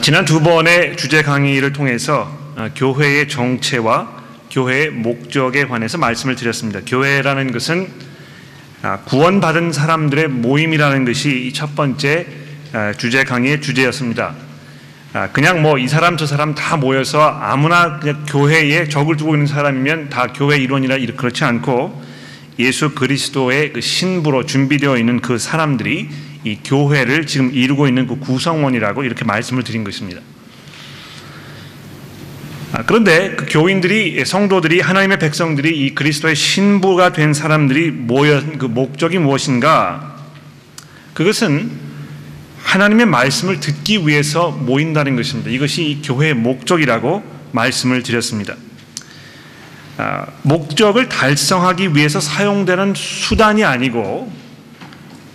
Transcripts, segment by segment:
지난 두 번의 주제 강의를 통해서 교회의 정체와 교회의 목적에 관해서 말씀을 드렸습니다. 교회라는 것은 구원받은 사람들의 모임이라는 것이 이 첫 번째 주제 강의의 주제였습니다. 그냥 이 사람 저 사람 다 모여서 아무나 그냥 교회에 적을 두고 있는 사람이면 다 교회 일원이라 그렇지 않고 예수 그리스도의 그 신부로 준비되어 있는 그 사람들이 이 교회를 지금 이루고 있는 그 구성원이라고 이렇게 말씀을 드린 것입니다. 그런데 그 교인들이, 성도들이, 하나님의 백성들이 이 그리스도의 신부가 된 사람들이 모인 그 목적이 무엇인가? 그것은 하나님의 말씀을 듣기 위해서 모인다는 것입니다. 이것이 이 교회의 목적이라고 말씀을 드렸습니다. 목적을 달성하기 위해서 사용되는 수단이 아니고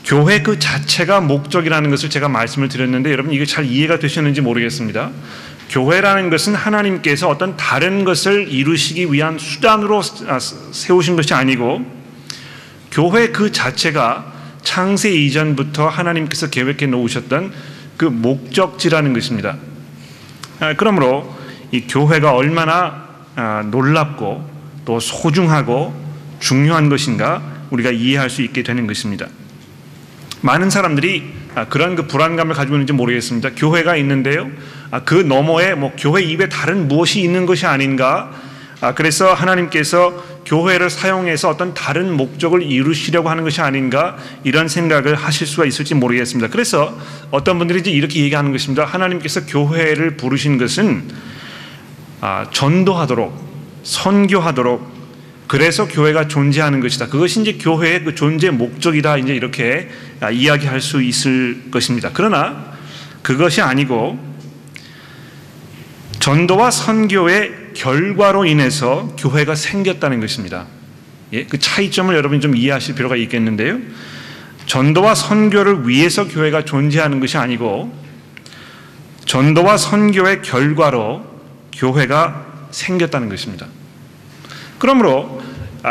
교회 그 자체가 목적이라는 것을 제가 말씀을 드렸는데 여러분 이게 잘 이해가 되셨는지 모르겠습니다. 교회라는 것은 하나님께서 어떤 다른 것을 이루시기 위한 수단으로 세우신 것이 아니고 교회 그 자체가 창세 이전부터 하나님께서 계획해 놓으셨던 그 목적지라는 것입니다. 그러므로 이 교회가 얼마나 놀랍고 또 소중하고 중요한 것인가 우리가 이해할 수 있게 되는 것입니다. 많은 사람들이 그런 그 불안감을 가지고 있는지 모르겠습니다. 교회가 있는데요, 그 너머에 교회 입에 다른 무엇이 있는 것이 아닌가? 그래서 하나님께서 교회를 사용해서 어떤 다른 목적을 이루시려고 하는 것이 아닌가? 이런 생각을 하실 수가 있을지 모르겠습니다. 그래서 어떤 분들이 이제 이렇게 얘기하는 것입니다. 하나님께서 교회를 부르신 것은 전도하도록, 선교하도록, 그래서 교회가 존재하는 것이다. 그것이 이제 교회의 그 존재 목적이다. 이제 이렇게 이야기할 수 있을 것입니다. 그러나 그것이 아니고 전도와 선교의 결과로 인해서 교회가 생겼다는 것입니다. 그 차이점을 여러분이 좀 이해하실 필요가 있겠는데요. 전도와 선교를 위해서 교회가 존재하는 것이 아니고 전도와 선교의 결과로 교회가 생겼다는 것입니다. 그러므로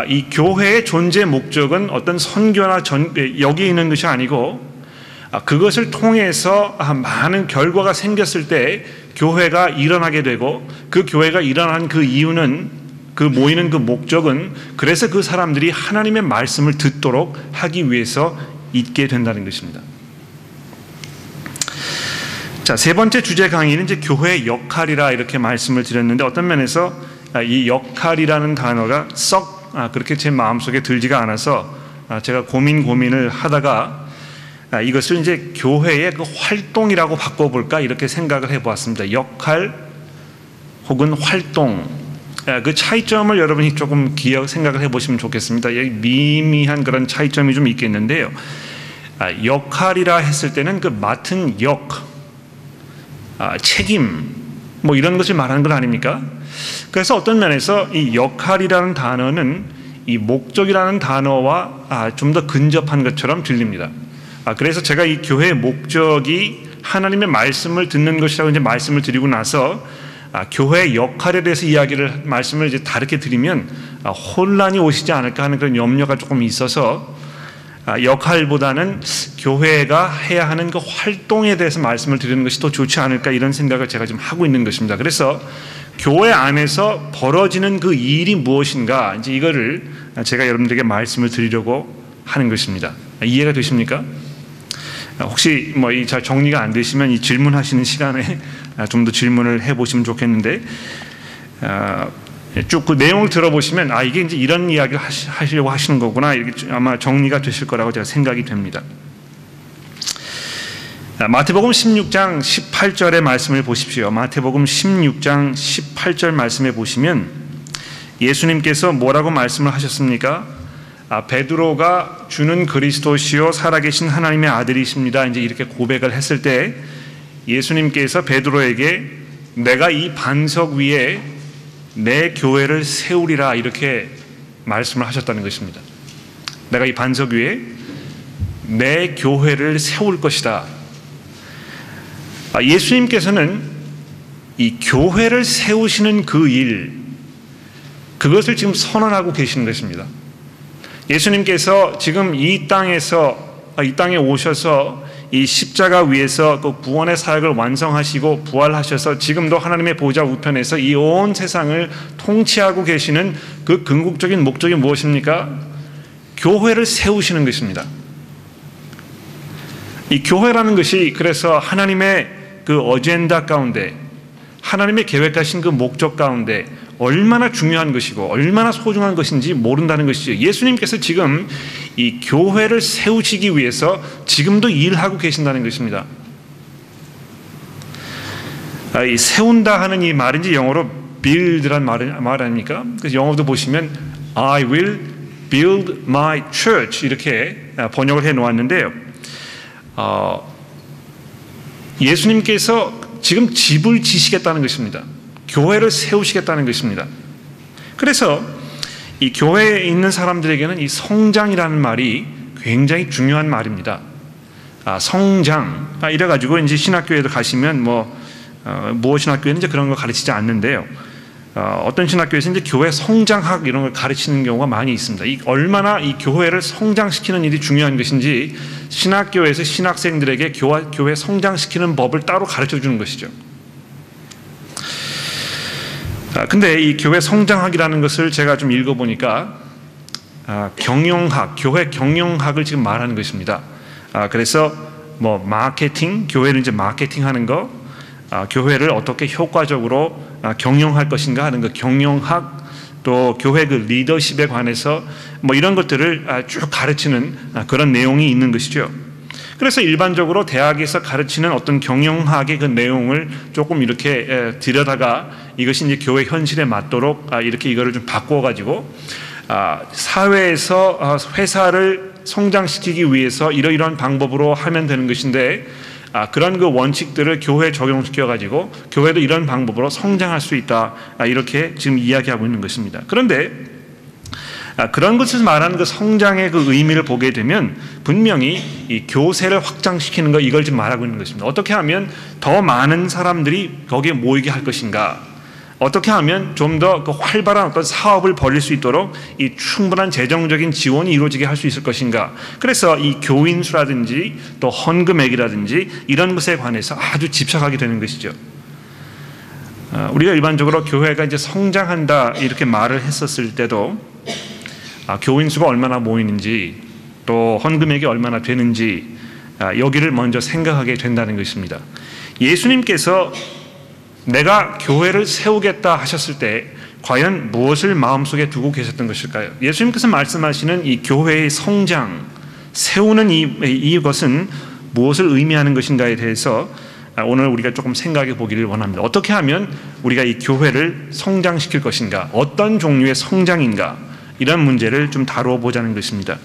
이 교회의 존재 목적은 어떤 선교나 여기 있는 것이 아니고 그것을 통해서 많은 결과가 생겼을 때 교회가 일어나게 되고 그 교회가 일어난 그 이유는 그 모이는 그 목적은 그래서 그 사람들이 하나님의 말씀을 듣도록 하기 위해서 있게 된다는 것입니다. 자, 세 번째 주제 강의는 이제 교회의 역할이라 이렇게 말씀을 드렸는데 어떤 면에서 이 역할이라는 단어가 썩 그렇게 제 마음속에 들지가 않아서 제가 고민을 하다가 이것을 이제 교회의 그 활동이라고 바꿔볼까 이렇게 생각을 해보았습니다. 역할 혹은 활동, 그 차이점을 여러분이 조금 생각을 해보시면 좋겠습니다. 미미한 그런 차이점이 좀 있겠는데요. 역할이라 했을 때는 그 맡은 책임 이런 것을 말하는 건 아닙니까? 그래서 어떤 면에서 이 역할이라는 단어는 이 목적이라는 단어와 좀 더 근접한 것처럼 들립니다. 그래서 제가 이 교회의 목적이 하나님의 말씀을 듣는 것이라고 이제 말씀을 드리고 나서 교회의 역할에 대해서 말씀을 이제 다르게 드리면 혼란이 오시지 않을까 하는 그런 염려가 조금 있어서 역할보다는 교회가 해야 하는 그 활동에 대해서 말씀을 드리는 것이 더 좋지 않을까 이런 생각을 제가 지금 하고 있는 것입니다. 그래서 교회 안에서 벌어지는 그 일이 무엇인가 이제 이거를 제가 여러분들에게 말씀을 드리려고 하는 것입니다. 이해가 되십니까? 혹시 잘 정리가 안 되시면 이 질문하시는 시간에 좀 더 질문을 해보시면 좋겠는데 쭉 그 내용을 들어보시면 이게 이제 이런 이야기를 하시려고 하시는 거구나 이렇게 아마 정리가 되실 거라고 제가 생각이 됩니다. 마태복음 16장 18절의 말씀을 보십시오. 마태복음 16장 18절 말씀에 보시면 예수님께서 뭐라고 말씀을 하셨습니까? 베드로가 주는 그리스도시요 살아계신 하나님의 아들이십니다. 이제 이렇게 고백을 했을 때 예수님께서 베드로에게 내가 이 반석 위에 내 교회를 세우리라 이렇게 말씀을 하셨다는 것입니다. 내가 이 반석 위에 내 교회를 세울 것이다. 예수님께서는 이 교회를 세우시는 그 일, 그것을 지금 선언하고 계시는 것입니다. 예수님께서 지금 이 땅에서 이 땅에 오셔서 이 십자가 위에서 그 구원의 사역을 완성하시고 부활하셔서 지금도 하나님의 보좌 우편에서 이 온 세상을 통치하고 계시는 그 궁극적인 목적이 무엇입니까? 교회를 세우시는 것입니다. 이 교회라는 것이 그래서 하나님의 그 어젠다 가운데, 하나님의 계획하신 그 목적 가운데 얼마나 중요한 것이고 얼마나 소중한 것인지 모른다는 것이죠. 예수님께서 지금 이 교회를 세우시기 위해서 지금도 일하고 계신다는 것입니다. 이 세운다 하는 이 말인지 영어로 build란 말 아닙니까? 그래서 영어도 보시면 I will build my church 이렇게 번역을 해 놓았는데요. 예수님께서 지금 집을 지시겠다는 것입니다. 교회를 세우시겠다는 것입니다. 그래서 이 교회에 있는 사람들에게는 이 성장이라는 말이 굉장히 중요한 말입니다. 성장 이래가지고 이제 신학교에도 가시면 무엇 신학교에는 이제 그런 거 가르치지 않는데요. 어떤 신학교에서 이제 교회 성장학 이런 걸 가르치는 경우가 많이 있습니다. 얼마나 이 교회를 성장시키는 일이 중요한 것인지 신학교에서 신학생들에게 교회 성장시키는 법을 따로 가르쳐 주는 것이죠. 근데 이 교회 성장학이라는 것을 제가 좀 읽어보니까 경영학, 교회 경영학을 지금 말하는 것입니다. 그래서 마케팅, 교회를 이제 마케팅하는 거, 교회를 어떻게 효과적으로 경영할 것인가 하는 그 경영학, 또 교회 그 리더십에 관해서 이런 것들을 쭉 가르치는 그런 내용이 있는 것이죠. 그래서 일반적으로 대학에서 가르치는 어떤 경영학의 그 내용을 조금 이렇게 들여다가 이것이 이제 교회 현실에 맞도록 이렇게 이거를 좀 바꿔가지고 사회에서 회사를 성장시키기 위해서 이러이러한 방법으로 하면 되는 것인데 그런 그 원칙들을 교회에 적용시켜가지고 교회도 이런 방법으로 성장할 수 있다 이렇게 지금 이야기하고 있는 것입니다. 그런데 그런 것을 말하는 그 성장의 그 의미를 보게 되면 분명히 이 교세를 확장시키는 거 이걸 지금 말하고 있는 것입니다. 어떻게 하면 더 많은 사람들이 거기에 모이게 할 것인가? 어떻게 하면 좀 더 그 활발한 어떤 사업을 벌일 수 있도록 이 충분한 재정적인 지원이 이루어지게 할 수 있을 것인가? 그래서 이 교인수라든지 또 헌금액이라든지 이런 것에 관해서 아주 집착하게 되는 것이죠. 우리가 일반적으로 교회가 이제 성장한다 이렇게 말을 했었을 때도 교인 수가 얼마나 모이는지 또 헌금액이 얼마나 되는지 여기를 먼저 생각하게 된다는 것입니다. 예수님께서 내가 교회를 세우겠다 하셨을 때 과연 무엇을 마음속에 두고 계셨던 것일까요? 예수님께서 말씀하시는 이 교회의 성장, 세우는 이것은 무엇을 의미하는 것인가에 대해서 오늘 우리가 조금 생각해 보기를 원합니다. 어떻게 하면 우리가 이 교회를 성장시킬 것인가? 어떤 종류의 성장인가? 이런 문제를 좀 다루어 보자는 것입니다.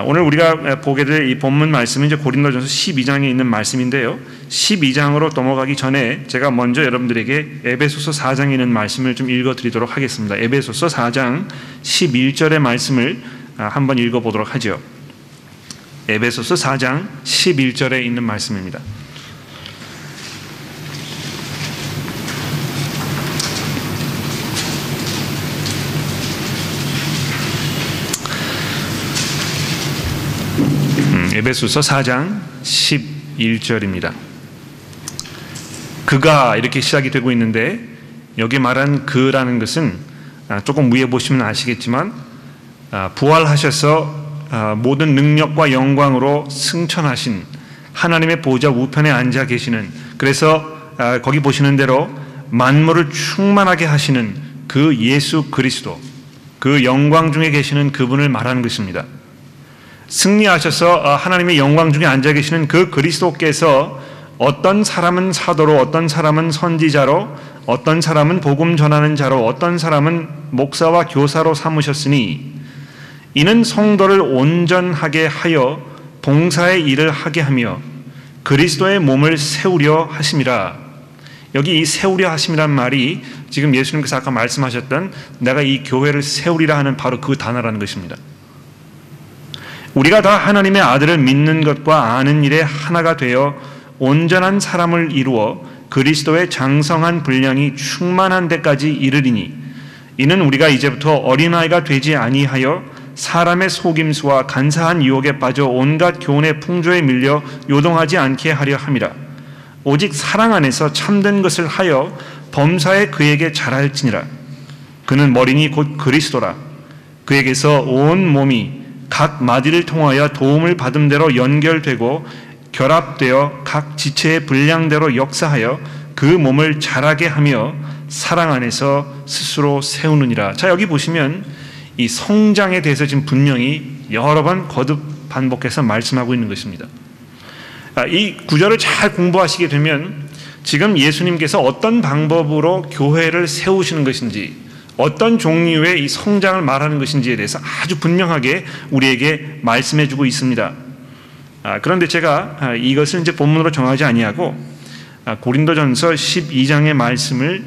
오늘 우리가 보게 될 이 본문 말씀은 이제 고린도전서 12장에 있는 말씀인데요. 12장으로 넘어가기 전에 제가 먼저 여러분들에게 에베소서 4장에 있는 말씀을 좀 읽어드리도록 하겠습니다. 에베소서 4장 11절의 말씀을 한번 읽어보도록 하죠. 에베소서 4장 11절에 있는 말씀입니다. 에베소서 4장 11절입니다. 그가 이렇게 시작이 되고 있는데 여기 말한 그라는 것은 조금 위에 보시면 아시겠지만 부활하셔서 모든 능력과 영광으로 승천하신 하나님의 보좌 우편에 앉아 계시는, 그래서 거기 보시는 대로 만물을 충만하게 하시는 그 예수 그리스도, 그 영광 중에 계시는 그분을 말하는 것입니다. 승리하셔서 하나님의 영광 중에 앉아 계시는 그 그리스도께서 어떤 사람은 사도로, 어떤 사람은 선지자로, 어떤 사람은 복음 전하는 자로, 어떤 사람은 목사와 교사로 삼으셨으니 이는 성도를 온전하게 하여 봉사의 일을 하게 하며 그리스도의 몸을 세우려 하심이라. 여기 이 세우려 하심이란 말이 지금 예수님께서 아까 말씀하셨던 내가 이 교회를 세우리라 하는 바로 그 단어라는 것입니다. 우리가 다 하나님의 아들을 믿는 것과 아는 일에 하나가 되어 온전한 사람을 이루어 그리스도의 장성한 분량이 충만한 데까지 이르리니 이는 우리가 이제부터 어린아이가 되지 아니하여 사람의 속임수와 간사한 유혹에 빠져 온갖 교훈의 풍조에 밀려 요동하지 않게 하려 함이라. 오직 사랑 안에서 참된 것을 하여 범사에 그에게 잘할지니라. 그는 머리니 곧 그리스도라. 그에게서 온 몸이 각 마디를 통하여 도움을 받은 대로 연결되고 결합되어 각 지체의 분량대로 역사하여 그 몸을 자라게 하며 사랑 안에서 스스로 세우느니라. 자, 여기 보시면 이 성장에 대해서 지금 분명히 여러 번 거듭 반복해서 말씀하고 있는 것입니다. 이 구절을 잘 공부하시게 되면 지금 예수님께서 어떤 방법으로 교회를 세우시는 것인지, 어떤 종류의 이 성장을 말하는 것인지에 대해서 아주 분명하게 우리에게 말씀해 주고 있습니다. 그런데 제가 이것을 이제 본문으로 정하지 아니하고 고린도전서 12장의 말씀을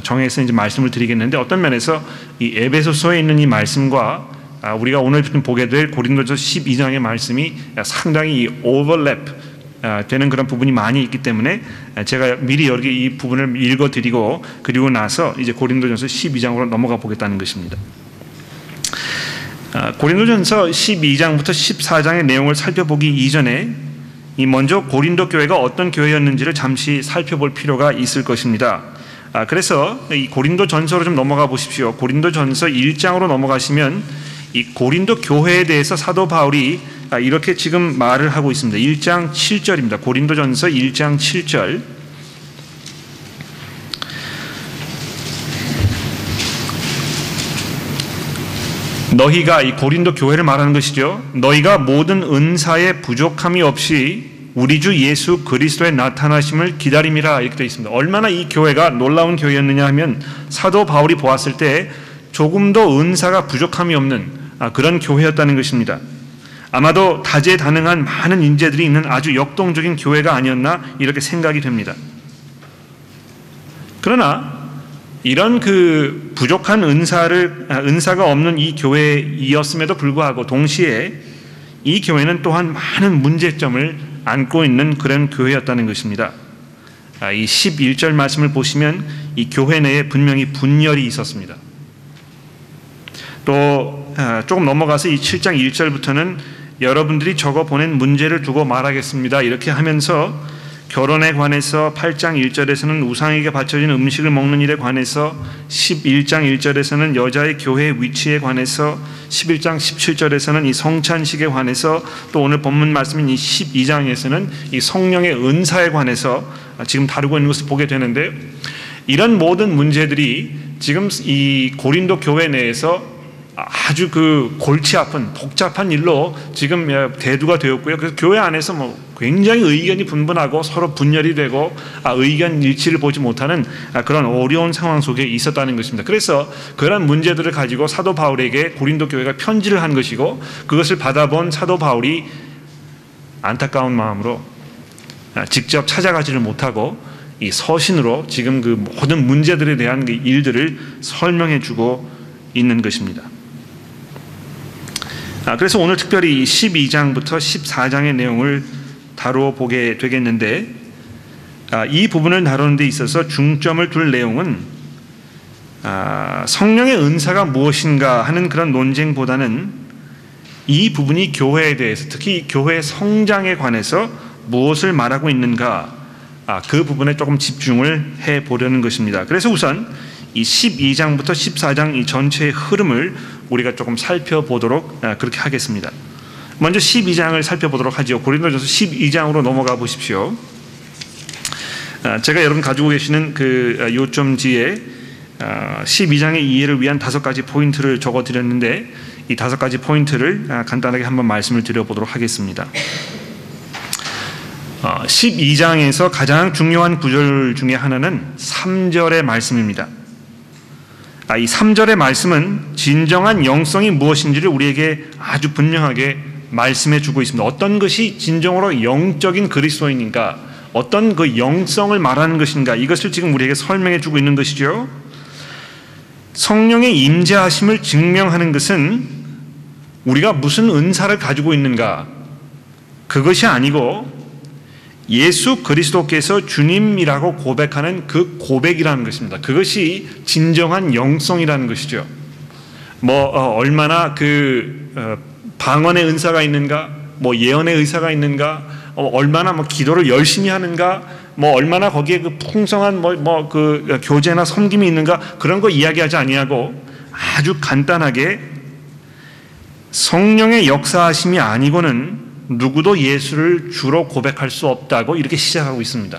정해서 이제 말씀을 드리겠는데, 어떤 면에서 이 에베소서에 있는 이 말씀과 우리가 오늘 보게 될 고린도전서 12장의 말씀이 상당히 이 오버랩 되는 그런 부분이 많이 있기 때문에 제가 미리 여기 이 부분을 읽어드리고 그리고 나서 이제 고린도전서 12장으로 넘어가 보겠다는 것입니다. 고린도전서 12장부터 14장의 내용을 살펴보기 이전에 먼저 고린도 교회가 어떤 교회였는지를 잠시 살펴볼 필요가 있을 것입니다. 그래서 이 고린도전서로 좀 넘어가 보십시오. 고린도전서 1장으로 넘어가시면 이 고린도 교회에 대해서 사도 바울이 이렇게 지금 말을 하고 있습니다. 1장 7절입니다. 고린도전서 1장 7절. 너희가, 이 고린도 교회를 말하는 것이죠. 너희가 모든 은사에 부족함이 없이 우리 주 예수 그리스도의 나타나심을 기다림이라, 이렇게 되어 있습니다. 얼마나 이 교회가 놀라운 교회였느냐 하면 사도 바울이 보았을 때 조금도 은사가 부족함이 없는 그런 교회였다는 것입니다. 아마도 다재다능한 많은 인재들이 있는 아주 역동적인 교회가 아니었나 이렇게 생각이 됩니다. 그러나 이런 그 부족한 은사가 없는 이 교회이었음에도 불구하고 동시에 이 교회는 또한 많은 문제점을 안고 있는 그런 교회였다는 것입니다. 이 11절 말씀을 보시면 이 교회 내에 분명히 분열이 있었습니다. 또 조금 넘어가서 이 7장 1절부터는 여러분들이 적어 보낸 문제를 두고 말하겠습니다, 이렇게 하면서 결혼에 관해서 8장 1절에서는 우상에게 바쳐진 음식을 먹는 일에 관해서, 11장 1절에서는 여자의 교회 위치에 관해서, 11장 17절에서는 이 성찬식에 관해서, 또 오늘 본문 말씀인 이 12장에서는 이 성령의 은사에 관해서 지금 다루고 있는 것을 보게 되는데, 이런 모든 문제들이 지금 이 고린도 교회 내에서 아주 그 골치 아픈 복잡한 일로 지금 대두가 되었고요. 그래서 교회 안에서 굉장히 의견이 분분하고 서로 분열이 되고 의견 일치를 보지 못하는 그런 어려운 상황 속에 있었다는 것입니다. 그래서 그런 문제들을 가지고 사도 바울에게 고린도 교회가 편지를 한 것이고, 그것을 받아본 사도 바울이 안타까운 마음으로 직접 찾아가지를 못하고 이 서신으로 지금 그 모든 문제들에 대한 그 일들을 설명해 주고 있는 것입니다. 그래서 오늘 특별히 12장부터 14장의 내용을 다루어 보게 되겠는데, 이 부분을 다루는 데 있어서 중점을 둘 내용은 성령의 은사가 무엇인가 하는 그런 논쟁보다는 이 부분이 교회에 대해서, 특히 교회의 성장에 관해서 무엇을 말하고 있는가, 그 부분에 조금 집중을 해보려는 것입니다. 그래서 우선 이 12장부터 14장 이 전체의 흐름을 우리가 조금 살펴보도록 그렇게 하겠습니다. 먼저 12장을 살펴보도록 하죠. 고린도전서 12장으로 넘어가 보십시오. 제가 여러분 가지고 계시는 그 요점지에 12장의 이해를 위한 5가지 포인트를 적어드렸는데, 이 5가지 포인트를 간단하게 한번 말씀을 드려보도록 하겠습니다. 12장에서 가장 중요한 구절 중에 하나는 3절의 말씀입니다. 이 3절의 말씀은 진정한 영성이 무엇인지를 우리에게 아주 분명하게 말씀해 주고 있습니다. 어떤 것이 진정으로 영적인 그리스도인인가, 어떤 그 영성을 말하는 것인가, 이것을 지금 우리에게 설명해 주고 있는 것이죠. 성령의 임재하심을 증명하는 것은 우리가 무슨 은사를 가지고 있는가, 그것이 아니고 예수 그리스도께서 주님이라고 고백하는 그 고백이라는 것입니다. 그것이 진정한 영성이라는 것이죠. 얼마나 방언의 은사가 있는가, 예언의 의사가 있는가, 얼마나 기도를 열심히 하는가, 얼마나 거기에 풍성한 교제나 섬김이 있는가, 그런 거 이야기하지 아니하고 아주 간단하게 성령의 역사하심이 아니고는 누구도 예수를 주로 고백할 수 없다고 이렇게 시작하고 있습니다.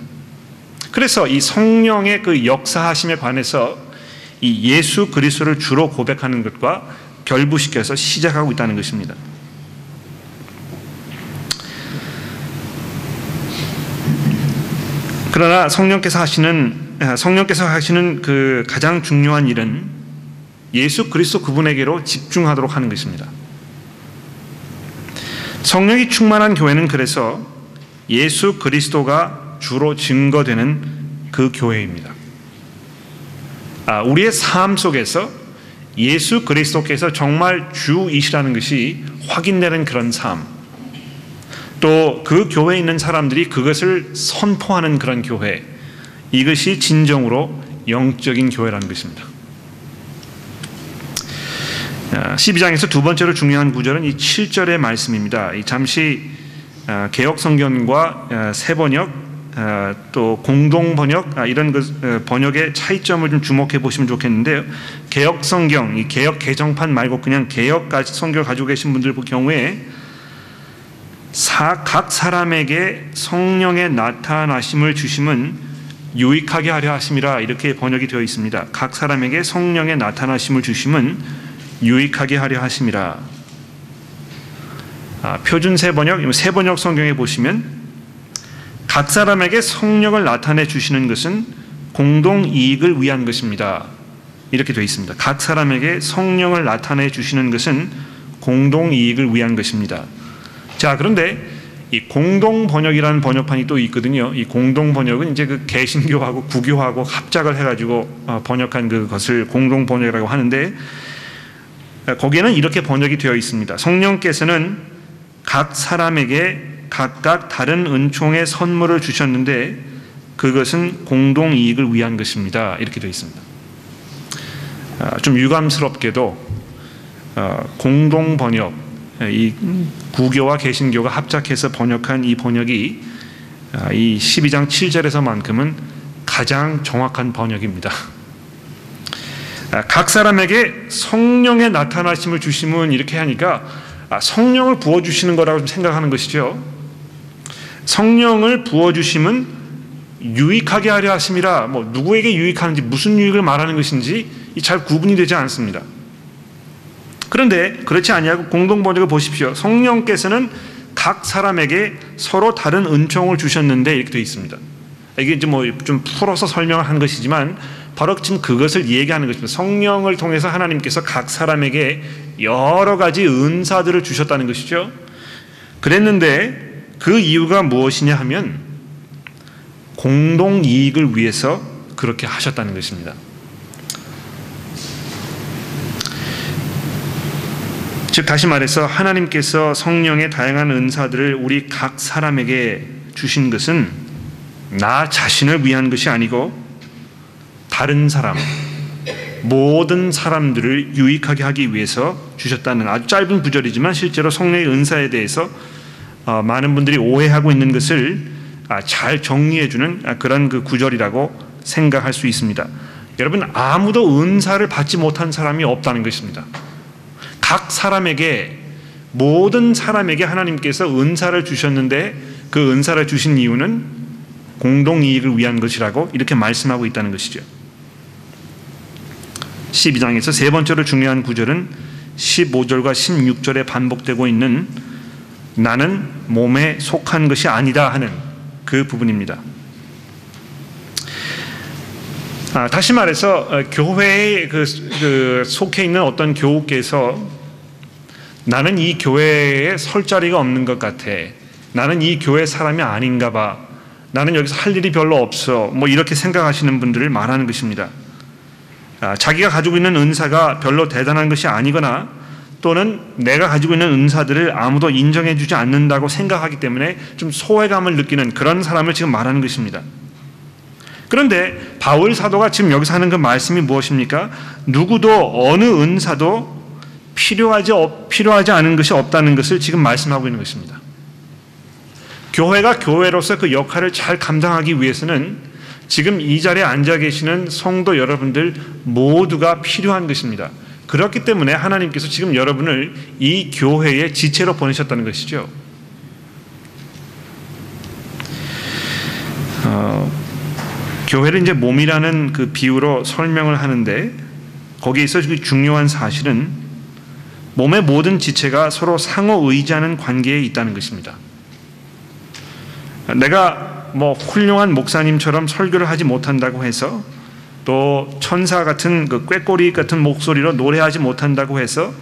그래서 이 성령의 그 역사하심에 관해서 이 예수 그리스도를 주로 고백하는 것과 결부시켜서 시작하고 있다는 것입니다. 그러나 성령께서 하시는 그 가장 중요한 일은 예수 그리스도 그분에게로 집중하도록 하는 것입니다. 성령이 충만한 교회는 그래서 예수 그리스도가 주로 증거되는 그 교회입니다. 우리의 삶 속에서 예수 그리스도께서 정말 주이시라는 것이 확인되는 그런 삶, 또 그 교회에 있는 사람들이 그것을 선포하는 그런 교회, 이것이 진정으로 영적인 교회라는 것입니다. 12장에서 두 번째로 중요한 구절은 이 7절의 말씀입니다. 잠시 개역 성경과 새 번역, 또 공동 번역, 이런 번역의 차이점을 좀 주목해 보시면 좋겠는데요. 개역 성경, 이 개역 개정판 말고 그냥 개역 성경을 가지고 계신 분들 경우에 각 사람에게 성령의 나타나심을 주심은 유익하게 하려 하심이라, 이렇게 번역이 되어 있습니다. 각 사람에게 성령의 나타나심을 주심은 유익하게 하려 하심이라. 표준 새 번역 성경에 보시면 각 사람에게 성령을 나타내 주시는 것은 공동 이익을 위한 것입니다, 이렇게 되어 있습니다. 각 사람에게 성령을 나타내 주시는 것은 공동 이익을 위한 것입니다. 자, 그런데 이 공동 번역이라는 번역판이 또 있거든요. 이 공동 번역은 이제 그 개신교하고 구교하고 합작을 해가지고 번역한 그것을 공동 번역이라고 하는데, 거기에는 이렇게 번역이 되어 있습니다. 성령께서는 각 사람에게 각각 다른 은총의 선물을 주셨는데 그것은 공동 이익을 위한 것입니다, 이렇게 되어 있습니다. 좀 유감스럽게도 공동 번역, 이 구교와 개신교가 합작해서 번역한 이 번역이 이 12장 7절에서만큼은 가장 정확한 번역입니다. 각 사람에게 성령의 나타나심을 주심은, 이렇게 하니까 성령을 부어주시는 거라고 좀 생각하는 것이죠. 성령을 부어주심은 유익하게 하려 하심이라, 누구에게 유익하는지, 무슨 유익을 말하는 것인지 잘 구분이 되지 않습니다. 그런데 그렇지 아니하고 공동 번역을 보십시오. 성령께서는 각 사람에게 서로 다른 은총을 주셨는데, 이렇게 되어 있습니다. 이게 이제 좀 풀어서 설명을 한 것이지만 바로 지금 그것을 얘기하는 것입니다. 성령을 통해서 하나님께서 각 사람에게 여러 가지 은사들을 주셨다는 것이죠. 그랬는데 그 이유가 무엇이냐 하면 공동 이익을 위해서 그렇게 하셨다는 것입니다. 즉 다시 말해서 하나님께서 성령의 다양한 은사들을 우리 각 사람에게 주신 것은 나 자신을 위한 것이 아니고 다른 사람, 모든 사람들을 유익하게 하기 위해서 주셨다는 아주 짧은 구절이지만 실제로 성령의 은사에 대해서 많은 분들이 오해하고 있는 것을 잘 정리해주는 그런 그 구절이라고 생각할 수 있습니다. 여러분, 아무도 은사를 받지 못한 사람이 없다는 것입니다. 각 사람에게, 모든 사람에게 하나님께서 은사를 주셨는데 그 은사를 주신 이유는 공동이익을 위한 것이라고 이렇게 말씀하고 있다는 것이죠. 12장에서 세 번째로 중요한 구절은 15절과 16절에 반복되고 있는 나는 몸에 속한 것이 아니다 하는 그 부분입니다. 다시 말해서 교회에 속해 있는 어떤 교우께서 나는 이 교회에 설 자리가 없는 것 같아, 나는 이 교회 사람이 아닌가 봐, 나는 여기서 할 일이 별로 없어, 이렇게 생각하시는 분들을 말하는 것입니다. 자기가 가지고 있는 은사가 별로 대단한 것이 아니거나 또는 내가 가지고 있는 은사들을 아무도 인정해 주지 않는다고 생각하기 때문에 좀 소외감을 느끼는 그런 사람을 지금 말하는 것입니다. 그런데 바울 사도가 지금 여기서 하는 그 말씀이 무엇입니까? 누구도 어느 은사도 필요하지 않은 것이 없다는 것을 지금 말씀하고 있는 것입니다. 교회가 교회로서 그 역할을 잘 감당하기 위해서는 지금 이 자리에 앉아 계시는 성도 여러분들 모두가 필요한 것입니다. 그렇기 때문에 하나님께서 지금 여러분을 이 교회의 지체로 보내셨다는 것이죠. 교회를 이제 몸이라는 그 비유로 설명을 하는데 거기에서 중요한 사실은 몸의 모든 지체가 서로 상호 의지하는 관계에 있다는 것입니다. 내가 훌륭한 목사님처럼 설교를 하지 못한다고 해서 또 천사 같은 그 꾀꼬리 같은 목소리로 노래하지 못한다고 해서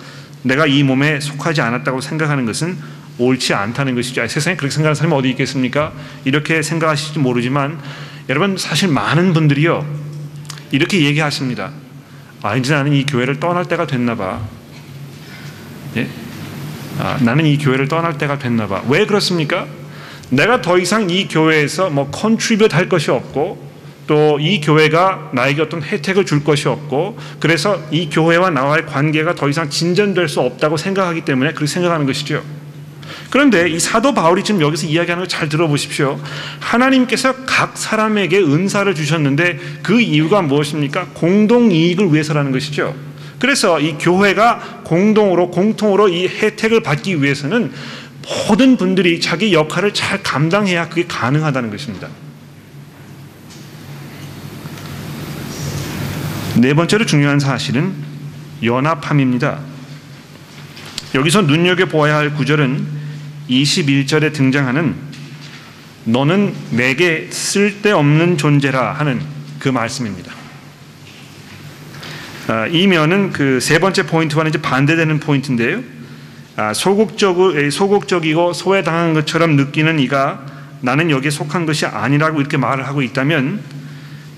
내가 이 몸에 속하지 않았다고 생각하는 것은 옳지 않다는 것이죠. 세상에 그렇게 생각하는 사람이 어디 있겠습니까? 이렇게 생각하실지 모르지만 여러분 사실 많은 분들이요 이렇게 얘기하십니다. 이제 나는 이 교회를 떠날 때가 됐나 봐. 예? 나는 이 교회를 떠날 때가 됐나 봐. 왜 그렇습니까? 내가 더 이상 이 교회에서 컨트리뷰트 할 것이 없고 또 이 교회가 나에게 어떤 혜택을 줄 것이 없고 그래서 이 교회와 나와의 관계가 더 이상 진전될 수 없다고 생각하기 때문에 그렇게 생각하는 것이죠. 그런데 이 사도 바울이 지금 여기서 이야기하는 걸 잘 들어보십시오. 하나님께서 각 사람에게 은사를 주셨는데 그 이유가 무엇입니까? 공동이익을 위해서라는 것이죠. 그래서 이 교회가 공통으로 이 혜택을 받기 위해서는 모든 분들이 자기 역할을 잘 감당해야 그게 가능하다는 것입니다. 네 번째로 중요한 사실은 연합함입니다. 여기서 눈여겨보아야 할 구절은 21절에 등장하는 너는 내게 쓸데없는 존재라 하는 그 말씀입니다. 이 면은 그 세 번째 포인트와는 이제 반대되는 포인트인데요. 소극적이고 소외당한 것처럼 느끼는 이가 나는 여기에 속한 것이 아니라고 이렇게 말을 하고 있다면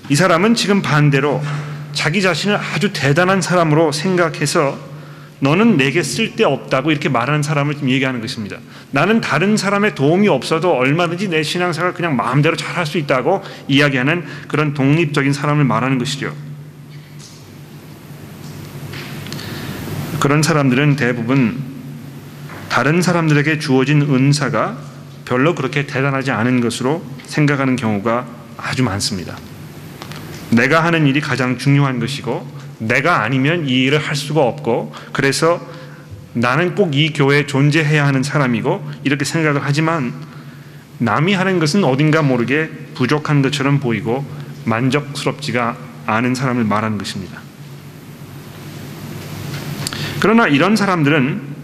이 사람은 지금 반대로 자기 자신을 아주 대단한 사람으로 생각해서 너는 내게 쓸데없다고 이렇게 말하는 사람을 좀 얘기하는 것입니다. 나는 다른 사람의 도움이 없어도 얼마든지 내 신앙생활을 그냥 마음대로 잘할 수 있다고 이야기하는 그런 독립적인 사람을 말하는 것이죠. 그런 사람들은 대부분 다른 사람들에게 주어진 은사가 별로 그렇게 대단하지 않은 것으로 생각하는 경우가 아주 많습니다. 내가 하는 일이 가장 중요한 것이고 내가 아니면 이 일을 할 수가 없고 그래서 나는 꼭 이 교회에 존재해야 하는 사람이고 이렇게 생각을 하지만 남이 하는 것은 어딘가 모르게 부족한 것처럼 보이고 만족스럽지가 않은 사람을 말하는 것입니다. 그러나 이런 사람들은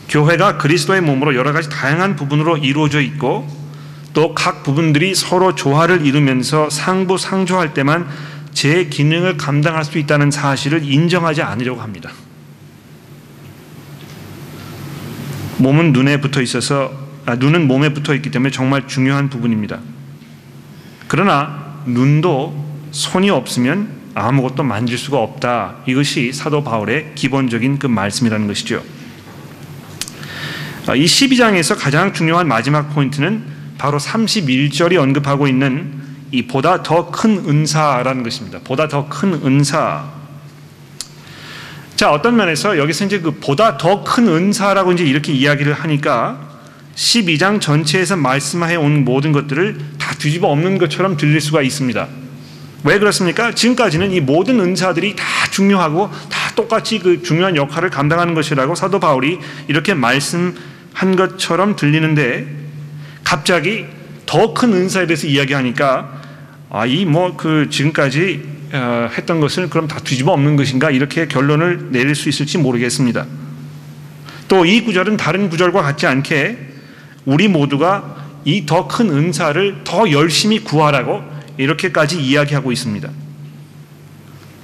교회가 그리스도의 몸으로 여러 가지 다양한 부분으로 이루어져 있고 또 각 부분들이 서로 조화를 이루면서 상부상조할 때만 제 기능을 감당할 수 있다는 사실을 인정하지 않으려고 합니다. 몸은 눈에 붙어 있어서 눈은 몸에 붙어 있기 때문에 정말 중요한 부분입니다. 그러나 눈도 손이 없으면 아무것도 만질 수가 없다. 이것이 사도 바울의 기본적인 그 말씀이라는 것이죠. 이 12장에서 가장 중요한 마지막 포인트는 바로 31절이 언급하고 있는 이 보다 더 큰 은사라는 것입니다. 보다 더 큰 은사. 자, 어떤 면에서 여기서 이제 그 보다 더 큰 은사라고 이제 이렇게 이야기를 하니까 12장 전체에서 말씀해 온 모든 것들을 다 뒤집어 엎는 것처럼 들릴 수가 있습니다. 왜 그렇습니까? 지금까지는 이 모든 은사들이 다 중요하고 다 똑같이 그 중요한 역할을 감당하는 것이라고 사도 바울이 이렇게 말씀한 것처럼 들리는데 갑자기 더 큰 은사에 대해서 이야기하니까 지금까지 했던 것을 그럼 다 뒤집어 엎는 것인가 이렇게 결론을 내릴 수 있을지 모르겠습니다. 또 이 구절은 다른 구절과 같지 않게 우리 모두가 이 더 큰 은사를 더 열심히 구하라고 이렇게까지 이야기하고 있습니다.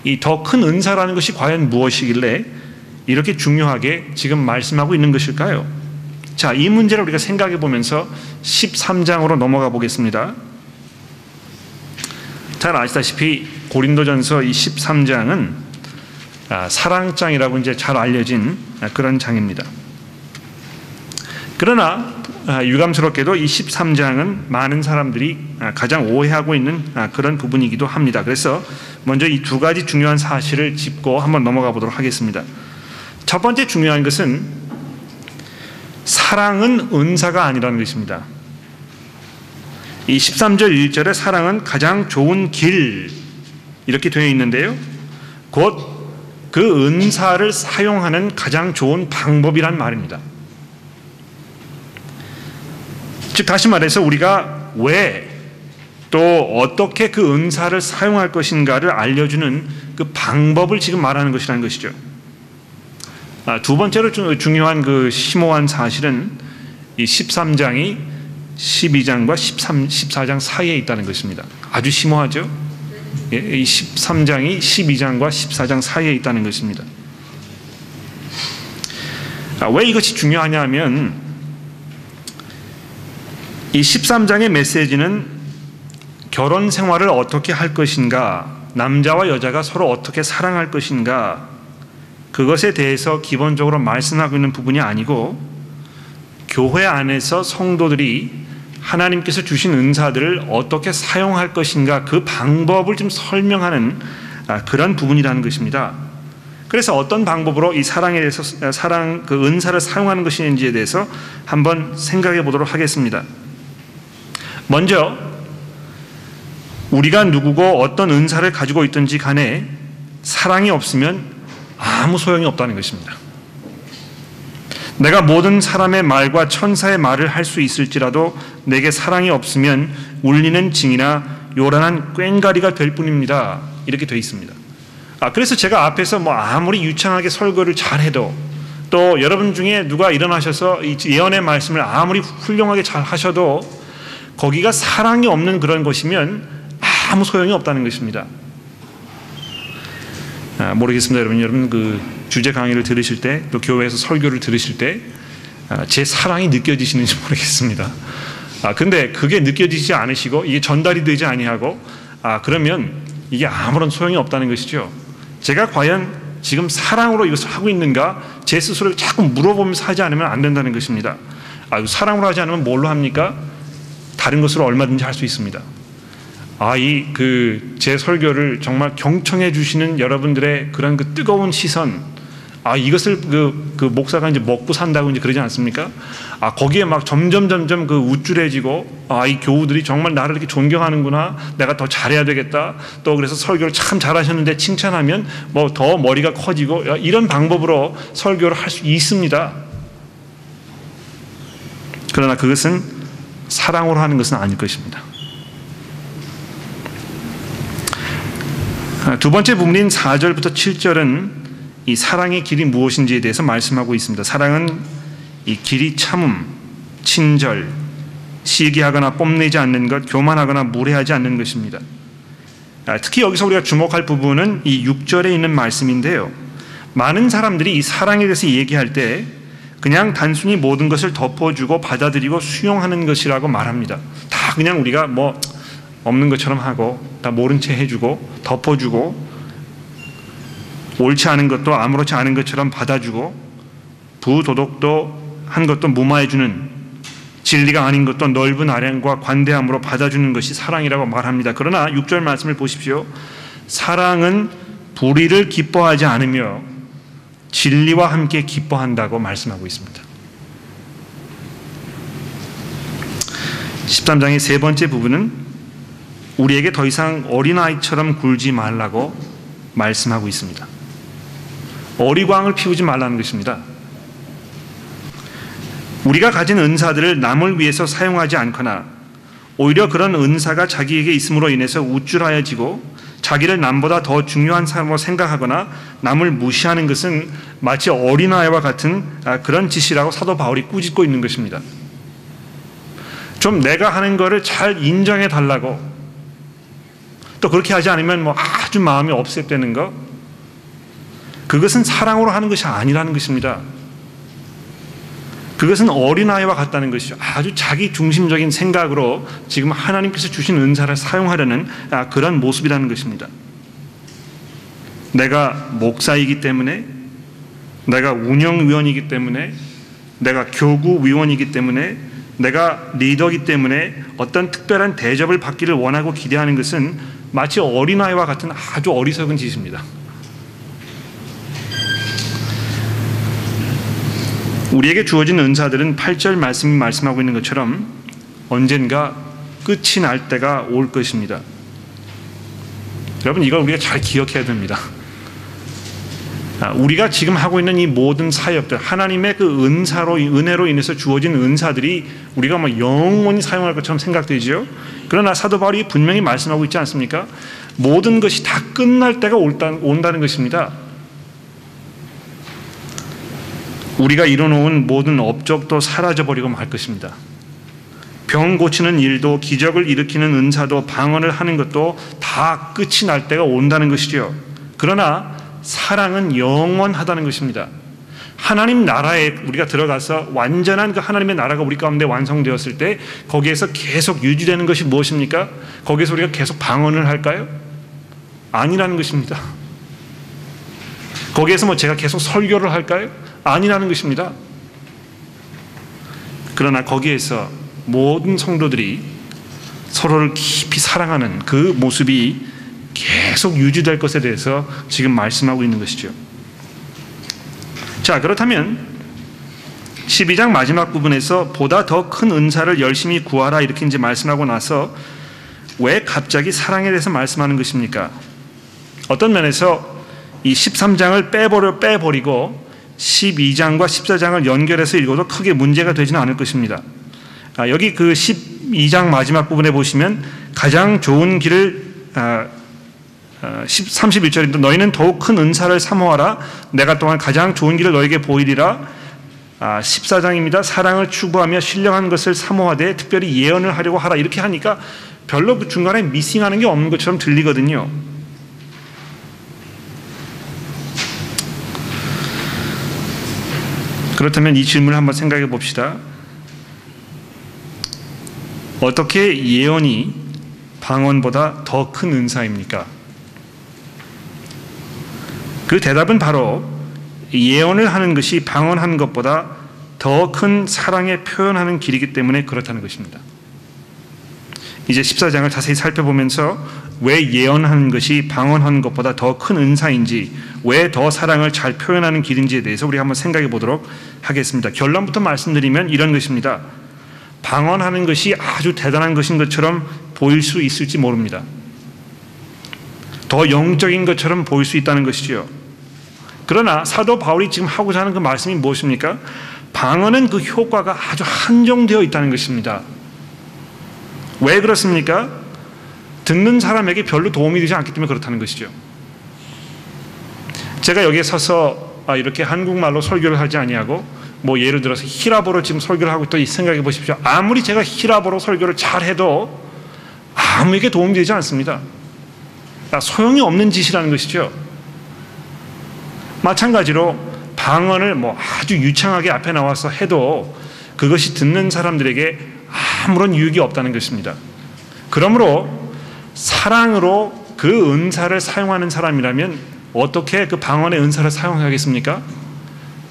이 더 큰 은사라는 것이 과연 무엇이길래 이렇게 중요하게 지금 말씀하고 있는 것일까요? 자, 이 문제를 우리가 생각해 보면서 13장으로 넘어가 보겠습니다. 잘 아시다시피 고린도전서 이 13장은 사랑장이라고 이제 잘 알려진 그런 장입니다. 그러나 유감스럽게도 이 13장은 많은 사람들이 가장 오해하고 있는 그런 부분이기도 합니다. 그래서 먼저 이 두 가지 중요한 사실을 짚고 한번 넘어가 보도록 하겠습니다. 첫 번째 중요한 것은 사랑은 은사가 아니라는 것입니다. 이 13절 1절에 사랑은 가장 좋은 길 이렇게 되어 있는데요. 곧 그 은사를 사용하는 가장 좋은 방법이란 말입니다. 즉 다시 말해서 우리가 왜 또 어떻게 그 은사를 사용할 것인가를 알려주는 그 방법을 지금 말하는 것이라는 것이죠. 두 번째로 중요한 그 심오한 사실은 이 13장이 12장과 14장 사이에 있다는 것입니다. 아주 심오하죠? 이 13장이 12장과 14장 사이에 있다는 것입니다. 왜 이것이 중요하냐 하면 이 13장의 메시지는 결혼 생활을 어떻게 할 것인가, 남자와 여자가 서로 어떻게 사랑할 것인가, 그것에 대해서 기본적으로 말씀하고 있는 부분이 아니고 교회 안에서 성도들이 하나님께서 주신 은사들을 어떻게 사용할 것인가 그 방법을 좀 설명하는 그런 부분이라는 것입니다. 그래서 어떤 방법으로 이 사랑에 대해서 그 은사를 사용하는 것인지에 대해서 한번 생각해 보도록 하겠습니다. 먼저 우리가 누구고 어떤 은사를 가지고 있든지 간에 사랑이 없으면 아무 소용이 없다는 것입니다. 내가 모든 사람의 말과 천사의 말을 할 수 있을지라도 내게 사랑이 없으면 울리는 징이나 요란한 꽹과리가 될 뿐입니다. 이렇게 되어 있습니다. 그래서 제가 앞에서 아무리 유창하게 설교를 잘해도 또 여러분 중에 누가 일어나셔서 이 예언의 말씀을 아무리 훌륭하게 잘 하셔도 거기가 사랑이 없는 그런 것이면 아무 소용이 없다는 것입니다. 모르겠습니다. 여러분 그 주제 강의를 들으실 때 또 교회에서 설교를 들으실 때 제 사랑이 느껴지시는지 모르겠습니다. 근데 그게 느껴지지 않으시고 이게 전달이 되지 아니하고 그러면 이게 아무런 소용이 없다는 것이죠. 제가 과연 지금 사랑으로 이것을 하고 있는가 제 스스로를 자꾸 물어보면서 하지 않으면 안 된다는 것입니다. 사랑으로 하지 않으면 뭘로 합니까? 다른 것으로 얼마든지 할 수 있습니다. 제 설교를 정말 경청해 주시는 여러분들의 그런 그 뜨거운 시선, 이것을 그 목사가 이제 먹고 산다고 이제 그러지 않습니까? 거기에 막 점점 그 우쭐해지고, 이 교우들이 정말 나를 이렇게 존경하는구나, 내가 더 잘해야 되겠다, 또 그래서 설교를 참 잘하셨는데 칭찬하면 더 머리가 커지고, 이런 방법으로 설교를 할 수 있습니다. 그러나 그것은 사랑으로 하는 것은 아닐 것입니다. 두 번째 부분인 4절부터 7절은 이 사랑의 길이 무엇인지에 대해서 말씀하고 있습니다. 사랑은 이 길이 참음, 친절, 시기하거나 뽐내지 않는 것, 교만하거나 무례하지 않는 것입니다. 특히 여기서 우리가 주목할 부분은 이 6절에 있는 말씀인데요. 많은 사람들이 이 사랑에 대해서 얘기할 때 그냥 단순히 모든 것을 덮어주고 받아들이고 수용하는 것이라고 말합니다. 다 그냥 우리가 없는 것처럼 하고 다 모른 채 해주고 덮어주고 옳지 않은 것도 아무렇지 않은 것처럼 받아주고 부도덕도 한 것도 무마해주는 진리가 아닌 것도 넓은 아량과 관대함으로 받아주는 것이 사랑이라고 말합니다. 그러나 6절 말씀을 보십시오. 사랑은 불의를 기뻐하지 않으며 진리와 함께 기뻐한다고 말씀하고 있습니다. 13장의 세 번째 부분은 우리에게 더 이상 어린아이처럼 굴지 말라고 말씀하고 있습니다. 어리광을 피우지 말라는 것입니다. 우리가 가진 은사들을 남을 위해서 사용하지 않거나 오히려 그런 은사가 자기에게 있음으로 인해서 우쭐하여지고 자기를 남보다 더 중요한 사람으로 생각하거나 남을 무시하는 것은 마치 어린아이와 같은 그런 짓이라고 사도 바울이 꾸짖고 있는 것입니다. 좀 내가 하는 거를 잘 인정해 달라고, 또 그렇게 하지 않으면 아주 마음이 없애되는 것, 그것은 사랑으로 하는 것이 아니라는 것입니다. 그것은 어린아이와 같다는 것이죠. 아주 자기 중심적인 생각으로 지금 하나님께서 주신 은사를 사용하려는 그런 모습이라는 것입니다. 내가 목사이기 때문에, 내가 운영위원이기 때문에, 내가 교구위원이기 때문에, 내가 리더이기 때문에 어떤 특별한 대접을 받기를 원하고 기대하는 것은 마치 어린아이와 같은 아주 어리석은 짓입니다. 우리에게 주어진 은사들은 8절 말씀이 말씀하고 있는 것처럼 언젠가 끝이 날 때가 올 것입니다. 여러분, 이걸 우리가 잘 기억해야 됩니다. 우리가 지금 하고 있는 이 모든 사역들, 하나님의 그 은혜로 인해서 주어진 은사들이 우리가 뭐 영원히 사용할 것처럼 생각되지요. 그러나 사도 바울이 분명히 말씀하고 있지 않습니까? 모든 것이 다 끝날 때가 온다는 것입니다. 우리가 이뤄놓은 모든 업적도 사라져버리고 말 것입니다. 병 고치는 일도, 기적을 일으키는 은사도, 방언을 하는 것도 다 끝이 날 때가 온다는 것이죠. 그러나 사랑은 영원하다는 것입니다. 하나님 나라에 우리가 들어가서 완전한 그 하나님의 나라가 우리 가운데 완성되었을 때 거기에서 계속 유지되는 것이 무엇입니까? 거기에서 우리가 계속 방언을 할까요? 아니라는 것입니다. 거기에서 뭐 제가 계속 설교를 할까요? 아니라는 것입니다. 그러나 거기에서 모든 성도들이 서로를 깊이 사랑하는 그 모습이 계속 유지될 것에 대해서 지금 말씀하고 있는 것이죠. 자, 그렇다면 12장 마지막 부분에서 보다 더 큰 은사를 열심히 구하라 이렇게 이제 말씀하고 나서 왜 갑자기 사랑에 대해서 말씀하는 것입니까? 어떤 면에서 이 13장을 빼버리고 12장과 14장을 연결해서 읽어도 크게 문제가 되지는 않을 것입니다. 여기 그 12장 마지막 부분에 보시면 가장 좋은 길을 31절입니다. 너희는 더욱 큰 은사를 사모하라. 내가 또한 가장 좋은 길을 너에게 보이리라. 14장입니다. 사랑을 추구하며 신령한 것을 사모하되 특별히 예언을 하려고 하라. 이렇게 하니까 별로 그 중간에 미싱하는 게 없는 것처럼 들리거든요. 그렇다면 이 질문을 한번 생각해 봅시다. 어떻게 예언이 방언보다 더 큰 은사입니까? 그 대답은 바로 예언을 하는 것이 방언하는 것보다 더 큰 사랑에 표현하는 길이기 때문에 그렇다는 것입니다. 이제 14장을 자세히 살펴보면서 왜 예언하는 것이 방언하는 것보다 더 큰 은사인지, 왜 더 사랑을 잘 표현하는 길인지에 대해서 우리 한번 생각해 보도록 하겠습니다. 결론부터 말씀드리면 이런 것입니다. 방언하는 것이 아주 대단한 것인 것처럼 보일 수 있을지 모릅니다. 더 영적인 것처럼 보일 수 있다는 것이지요. 그러나 사도 바울이 지금 하고자 하는 그 말씀이 무엇입니까? 방언은 그 효과가 아주 한정되어 있다는 것입니다. 왜 그렇습니까? 듣는 사람에게 별로 도움이 되지 않기 때문에 그렇다는 것이죠. 제가 여기에 서서 이렇게 한국말로 설교를 하지 아니하고 뭐 예를 들어서 히라보로 지금 설교를 하고 또 생각해 보십시오. 아무리 제가 히라보로 설교를 잘해도 아무에게 도움이 되지 않습니다. 소용이 없는 짓이라는 것이죠. 마찬가지로 방언을 뭐 아주 유창하게 앞에 나와서 해도 그것이 듣는 사람들에게 아무런 유익이 없다는 것입니다. 그러므로 사랑으로 그 은사를 사용하는 사람이라면 어떻게 그 방언의 은사를 사용하겠습니까?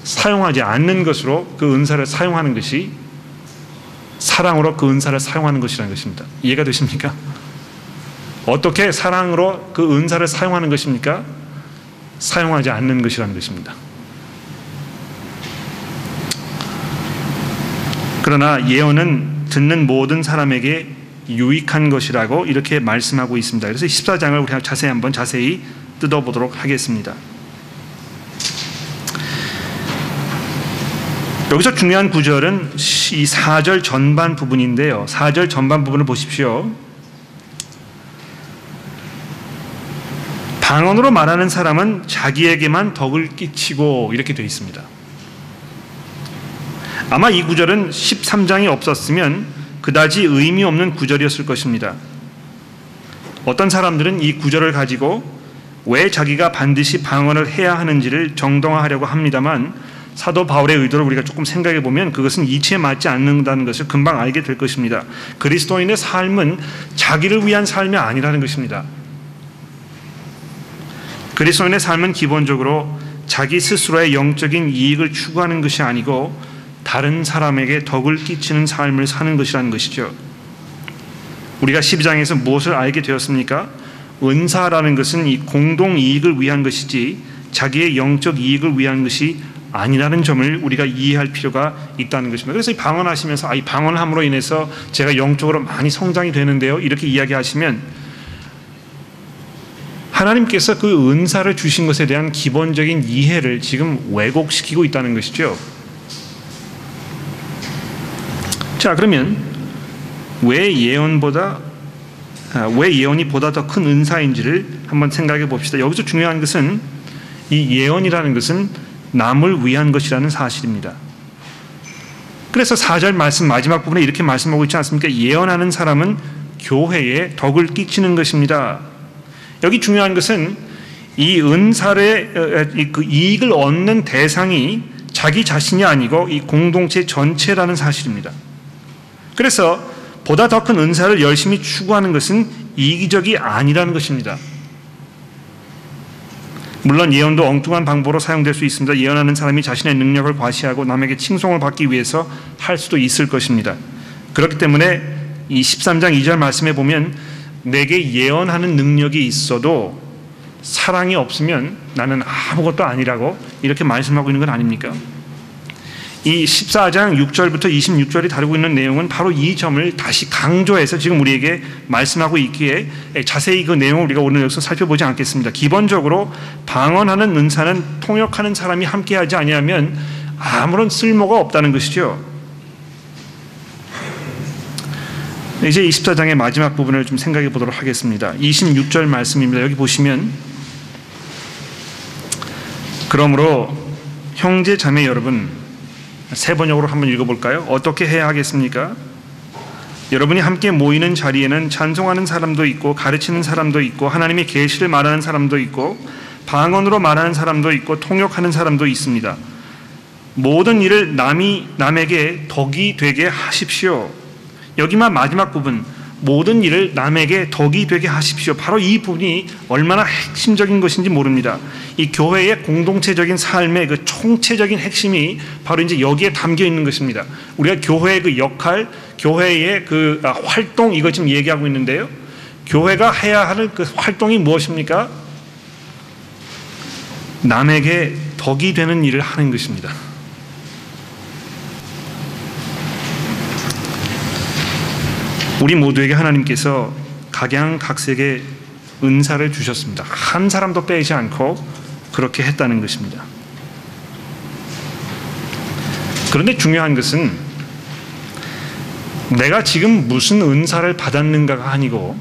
사용하지 않는 것으로 그 은사를 사용하는 것이 사랑으로 그 은사를 사용하는 것이라는 것입니다. 이해가 되십니까? 어떻게 사랑으로 그 은사를 사용하는 것입니까? 사용하지 않는 것이라는 것입니다. 그러나 예언은 듣는 모든 사람에게 유익한 것이라고 이렇게 말씀하고 있습니다. 그래서 14장을 우리 자세히 뜯어보도록 하겠습니다. 여기서 중요한 구절은 이 4절 전반 부분인데요. 4절 전반 부분을 보십시오. 방언으로 말하는 사람은 자기에게만 덕을 끼치고 이렇게 되어 있습니다. 아마 이 구절은 13장이 없었으면 그다지 의미 없는 구절이었을 것입니다. 어떤 사람들은 이 구절을 가지고 왜 자기가 반드시 방언을 해야 하는지를 정당화하려고 합니다만 사도 바울의 의도를 우리가 조금 생각해 보면 그것은 이치에 맞지 않는다는 것을 금방 알게 될 것입니다. 그리스도인의 삶은 자기를 위한 삶이 아니라는 것입니다. 그리스도인의 삶은 기본적으로 자기 스스로의 영적인 이익을 추구하는 것이 아니고 다른 사람에게 덕을 끼치는 삶을 사는 것이라는 것이죠. 우리가 12장에서 무엇을 알게 되었습니까? 은사라는 것은 이 공동 이익을 위한 것이지 자기의 영적 이익을 위한 것이 아니라는 점을 우리가 이해할 필요가 있다는 것입니다. 그래서 이 방언하시면서 이 방언함으로 인해서 제가 영적으로 많이 성장이 되는데요, 이렇게 이야기하시면 하나님께서 그 은사를 주신 것에 대한 기본적인 이해를 지금 왜곡시키고 있다는 것이죠. 자, 그러면 왜 예언이 보다 더 큰 은사인지를 한번 생각해 봅시다. 여기서 중요한 것은 이 예언이라는 것은 남을 위한 것이라는 사실입니다. 그래서 4절 말씀 마지막 부분에 이렇게 말씀하고 있지 않습니까? 예언하는 사람은 교회에 덕을 끼치는 것입니다. 여기 중요한 것은 이 은사의 그 이익을 얻는 대상이 자기 자신이 아니고 이 공동체 전체라는 사실입니다. 그래서 보다 더 큰 은사를 열심히 추구하는 것은 이기적이 아니라는 것입니다. 물론 예언도 엉뚱한 방법으로 사용될 수 있습니다. 예언하는 사람이 자신의 능력을 과시하고 남에게 칭송을 받기 위해서 할 수도 있을 것입니다. 그렇기 때문에 이 13장 2절 말씀에 보면 내게 예언하는 능력이 있어도 사랑이 없으면 나는 아무것도 아니라고 이렇게 말씀하고 있는 건 아닙니까? 이 14장 6절부터 26절이 다루고 있는 내용은 바로 이 점을 다시 강조해서 지금 우리에게 말씀하고 있기에 자세히 그 내용을 우리가 오늘 여기서 살펴보지 않겠습니다. 기본적으로 방언하는 은사는 통역하는 사람이 함께하지 아니하면 아무런 쓸모가 없다는 것이죠. 이제 24장의 마지막 부분을 좀 생각해 보도록 하겠습니다. 26절 말씀입니다. 여기 보시면 그러므로 형제 자매 여러분, 세 번역으로 한번 읽어볼까요? 어떻게 해야 하겠습니까? 여러분이 함께 모이는 자리에는 찬송하는 사람도 있고 가르치는 사람도 있고 하나님의 계시를 말하는 사람도 있고 방언으로 말하는 사람도 있고 통역하는 사람도 있습니다. 모든 일을 남에게 덕이 되게 하십시오. 여기만 마지막 부분, 모든 일을 남에게 덕이 되게 하십시오. 바로 이 부분이 얼마나 핵심적인 것인지 모릅니다. 이 교회의 공동체적인 삶의 그 총체적인 핵심이 바로 이제 여기에 담겨 있는 것입니다. 우리가 교회의 그 역할, 교회의 그 활동, 이거 지금 얘기하고 있는데요. 교회가 해야 하는 그 활동이 무엇입니까? 남에게 덕이 되는 일을 하는 것입니다. 우리 모두에게 하나님께서 각양각색의 은사를 주셨습니다. 한 사람도 빼지 않고 그렇게 했다는 것입니다. 그런데 중요한 것은 내가 지금 무슨 은사를 받았는가가 아니고,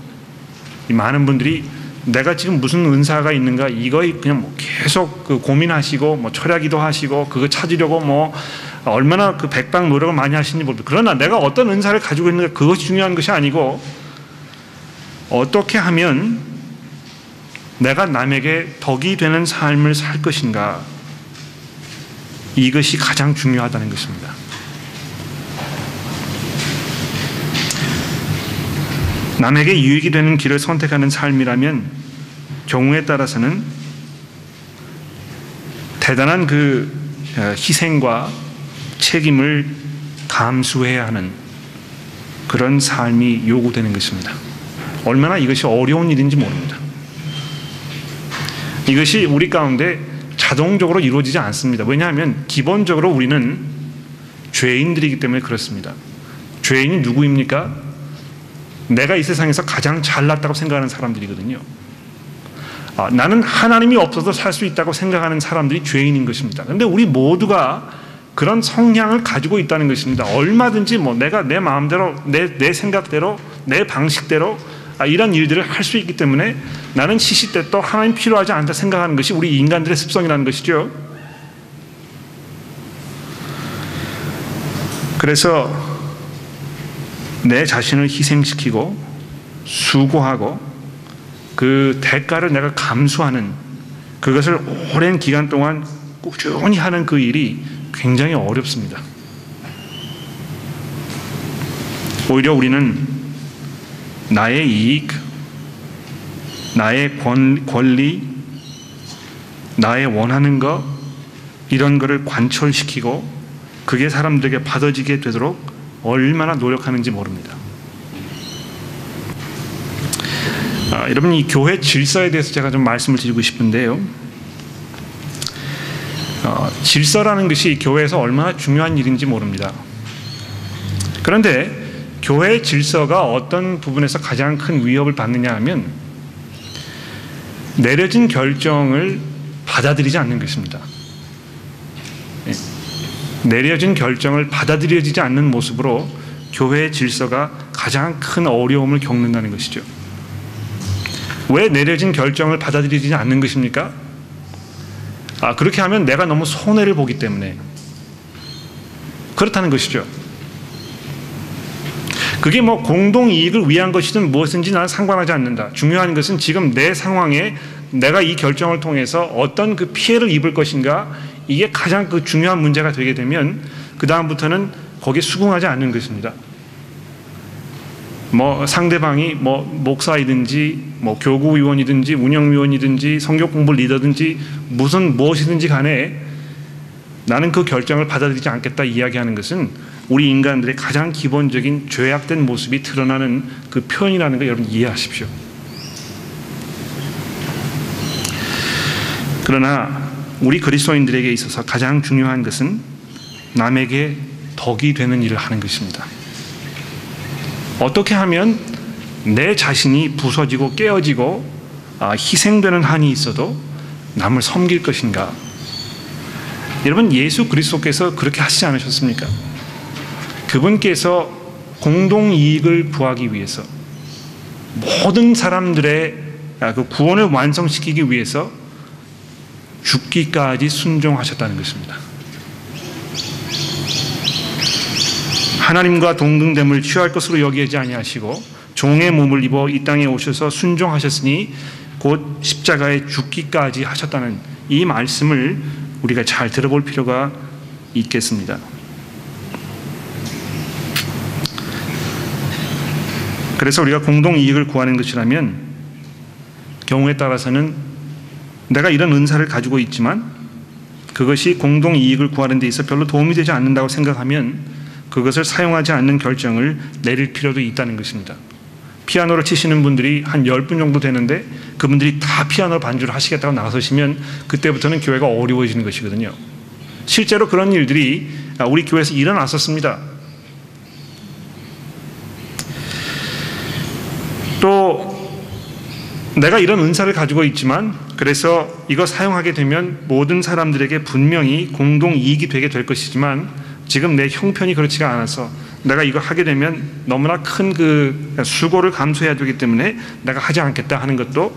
많은 분들이 내가 지금 무슨 은사가 있는가 이거에 그냥 뭐 계속 그 고민하시고 뭐 철야기도 하시고 그거 찾으려고 뭐 얼마나 그 백방 노력을 많이 하시는지 모르겠어요. 그러나 내가 어떤 은사를 가지고 있는가 그것이 중요한 것이 아니고 어떻게 하면 내가 남에게 덕이 되는 삶을 살 것인가, 이것이 가장 중요하다는 것입니다. 남에게 유익이 되는 길을 선택하는 삶이라면 경우에 따라서는 대단한 그 희생과 책임을 감수해야 하는 그런 삶이 요구되는 것입니다. 얼마나 이것이 어려운 일인지 모릅니다. 이것이 우리 가운데 자동적으로 이루어지지 않습니다. 왜냐하면 기본적으로 우리는 죄인들이기 때문에 그렇습니다. 죄인이 누구입니까? 내가 이 세상에서 가장 잘났다고 생각하는 사람들이거든요. 나는 하나님이 없어도 살 수 있다고 생각하는 사람들이 죄인인 것입니다. 그런데 우리 모두가 그런 성향을 가지고 있다는 것입니다. 얼마든지 뭐 내가 내 마음대로 내 생각대로 내 방식대로 이런 일들을 할 수 있기 때문에 나는 시시때또 하나님 필요하지 않다 생각하는 것이 우리 인간들의 습성이라는 것이죠. 그래서 내 자신을 희생시키고 수고하고 그 대가를 내가 감수하는, 그것을 오랜 기간 동안 꾸준히 하는 그 일이 굉장히 어렵습니다. 오히려 우리는 나의 이익, 나의 권리, 나의 원하는 것, 이런 거를 관철시키고 그게 사람들에게 받아지게 되도록 얼마나 노력하는지 모릅니다. 여러분, 이 교회 질서에 대해서 제가 좀 말씀을 드리고 싶은데요. 질서라는 것이 교회에서 얼마나 중요한 일인지 모릅니다. 그런데 교회의 질서가 어떤 부분에서 가장 큰 위협을 받느냐 하면 내려진 결정을 받아들이지 않는 것입니다. 내려진 결정을 받아들여지지 않는 모습으로 교회의 질서가 가장 큰 어려움을 겪는다는 것이죠. 왜 내려진 결정을 받아들이지 않는 것입니까? 그렇게 하면 내가 너무 손해를 보기 때문에 그렇다는 것이죠. 그게 뭐 공동이익을 위한 것이든 무엇인지 나는 상관하지 않는다. 중요한 것은 지금 내 상황에 내가 이 결정을 통해서 어떤 그 피해를 입을 것인가, 이게 가장 그 중요한 문제가 되게 되면 그 다음부터는 거기에 수긍하지 않는 것입니다. 뭐 상대방이 뭐 목사이든지 뭐 교구위원이든지 운영위원이든지 성교공부 리더든지 무엇이든지 간에 나는 그 결정을 받아들이지 않겠다 이야기하는 것은 우리 인간들의 가장 기본적인 죄악된 모습이 드러나는 그 표현이라는 거 여러분 이해하십시오. 그러나 우리 그리스도인들에게 있어서 가장 중요한 것은 남에게 덕이 되는 일을 하는 것입니다. 어떻게 하면 내 자신이 부서지고 깨어지고 희생되는 한이 있어도 남을 섬길 것인가? 여러분, 예수 그리스도께서 그렇게 하시지 않으셨습니까? 그분께서 공동이익을 구하기 위해서 모든 사람들의 그 구원을 완성시키기 위해서 죽기까지 순종하셨다는 것입니다. 하나님과 동등됨을 취할 것으로 여기지 아니하시고 종의 몸을 입어 이 땅에 오셔서 순종하셨으니 곧 십자가에 죽기까지 하셨다는 이 말씀을 우리가 잘 들어볼 필요가 있겠습니다. 그래서 우리가 공동이익을 구하는 것이라면 경우에 따라서는 내가 이런 은사를 가지고 있지만 그것이 공동이익을 구하는 데 있어 별로 도움이 되지 않는다고 생각하면 그것을 사용하지 않는 결정을 내릴 필요도 있다는 것입니다. 피아노를 치시는 분들이 한 10분 정도 되는데 그분들이 다 피아노 반주를 하시겠다고 나서시면 그때부터는 교회가 어려워지는 것이거든요. 실제로 그런 일들이 우리 교회에서 일어났었습니다. 또 내가 이런 은사를 가지고 있지만 그래서 이거 사용하게 되면 모든 사람들에게 분명히 공동이익이 되게 될 것이지만 지금 내 형편이 그렇지가 않아서 내가 이거 하게 되면 너무나 큰 그 수고를 감수해야 되기 때문에 내가 하지 않겠다 하는 것도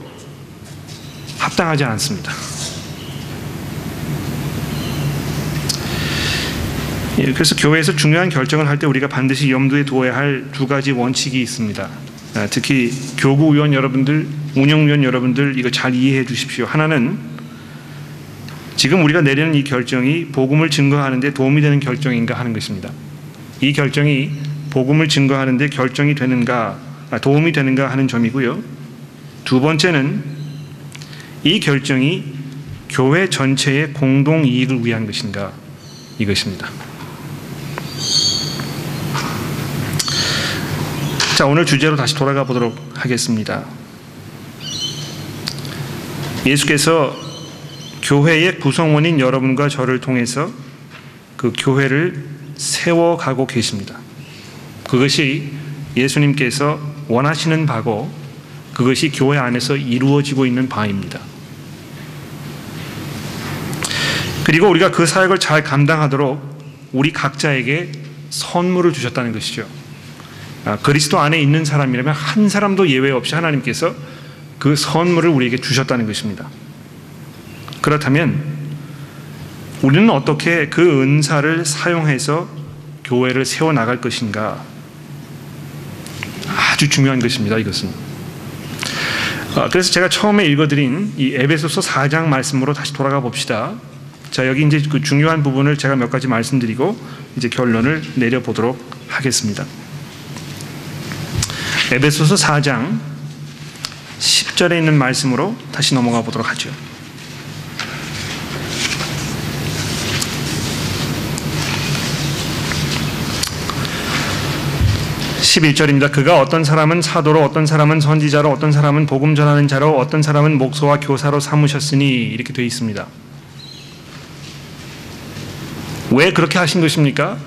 합당하지 않습니다. 그래서 교회에서 중요한 결정을 할 때 우리가 반드시 염두에 두어야 할 두 가지 원칙이 있습니다. 특히 교구위원 여러분들, 운영위원 여러분들 이거 잘 이해해 주십시오. 하나는 지금 우리가 내리는 이 결정이 복음을 증거하는 데 도움이 되는 결정인가 하는 것입니다. 이 결정이 복음을 증거하는 데 결정이 되는가, 도움이 되는가 하는 점이고요. 두 번째는 이 결정이 교회 전체의 공동이익을 위한 것인가, 이것입니다. 자, 오늘 주제로 다시 돌아가 보도록 하겠습니다. 예수께서 교회의 구성원인 여러분과 저를 통해서 그 교회를 세워가고 계십니다. 그것이 예수님께서 원하시는 바고 그것이 교회 안에서 이루어지고 있는 바입니다. 그리고 우리가 그 사역을 잘 감당하도록 우리 각자에게 선물을 주셨다는 것이죠. 그리스도 안에 있는 사람이라면 한 사람도 예외 없이 하나님께서 그 선물을 우리에게 주셨다는 것입니다. 그렇다면 우리는 어떻게 그 은사를 사용해서 교회를 세워나갈 것인가? 아주 중요한 것입니다. 이것은. 그래서 제가 처음에 읽어드린 이 에베소서 4장 말씀으로 다시 돌아가 봅시다. 자, 여기 이제 그 중요한 부분을 제가 몇 가지 말씀드리고 이제 결론을 내려보도록 하겠습니다. 에베소서 4장 10절에 있는 말씀으로 다시 넘어가 보도록 하죠. 11절입니다. 그가 어떤 사람은 사도로, 어떤 사람은 선지자로, 어떤 사람은 복음 전하는 자로, 어떤 사람은 목사와 교사로 삼으셨으니, 이렇게 되어 있습니다. 왜 그렇게 하신 것입니까?